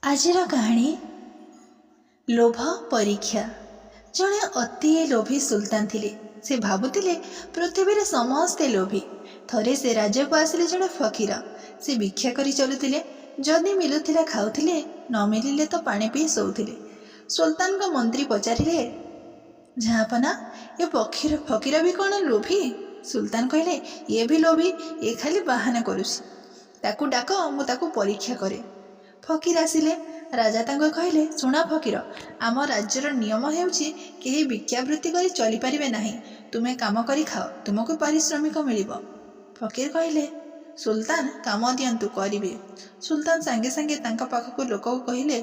आजिर कहानी लोभ परीक्षा। जड़े अति लोभी सुल्तान थिले। से भाबुतिले पृथ्वी रे समस्ते लोभी। थरे से राज्य को आसिले जड़े फकीर। से भिक्षा करी चलुतिले। जदि मिलुथिला खाउथिले, न मिलिले तो पानी पी सोउथिले। सुल्तान का मंत्री पचारिले, झापना ये फकीर भी कौन लोभी? सुल्तान कहले, ये भी लोभी, ये खाली बाहाना करुछि। ताकू डाक, मु ताकू परीक्षा करे। फकीर आसिले। राजा तांको कहले, सुना फकीर, आम राज्यर नियम हेउछि केही भिक्षावृत्ति करी चली पारिबे नाही। तुमे काम करी खाओ, तुमको पारिश्रमिक मिलिबो। फकीर कहले, सुल्तान काम दियंतु करिबे। सुल्तान सांगे सांगे तांका पाखकु लोकको कहले,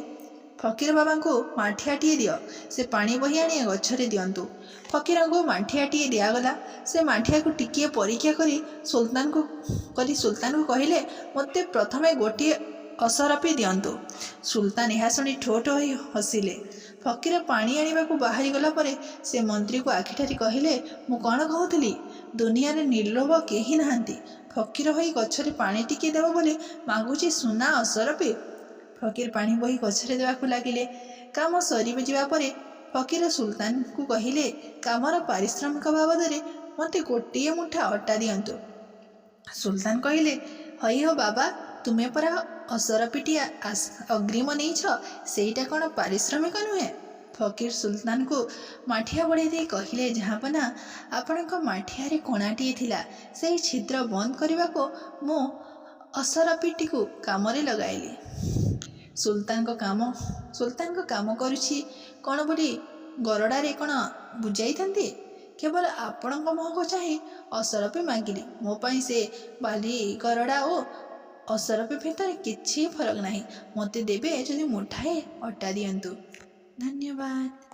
फकीर बाबा को माठियाटीए दियो, से पानी बही आनी गछरे दियंतु। फकीर को माठियाटीए दियागला। से माठिया को टिकिए परीक्षा करी सुल्तान को कहले, मते प्रथमे गोटे असरपी दियंतु। सुल्तान यह शुणी ठो ठो होई हसिले। फकीर पानी आनिबा को बाहरी गला परे से मंत्री को आखिठारी कहले, मु कौन कहूली, दुनिया रे निर्लोभ केही नाहांती। फकीर होई गछरे पानी टिके देव बोले मागुची सुना असरपी। फकीर पानी बही गछरे देवाकू लागिले। काम सरी जिबा परे फकीर सुल्तान को कहले, कामर पारिश्रमिक बाबद मते गोटे मुठा अटा दियंतु। सुल्तान कहले, हई हो बाबा, तुमे परा असरपीटी अग्रिम नहीं सेटा कौन पारिश्रमिक नुहे? फकीर सुल्तान को माठिया बढ़े दे कहले, जहाँपना आपण माठिया कणाटीए थिला, से छिद्र बंद करने को मु असरपीटी को काम लगाइली। सुल्तान को काम करुछि कौन बोली गरड़ारे कौन बुझाई थांती? केवल आपण मुह को चाहे असरपी मागिली। मो पाई से बाली गरड़ा ओ असरपी भितर किछि फरक नाही। मते देबे जदि मुठाए अटा दियंतु। धन्यवाद।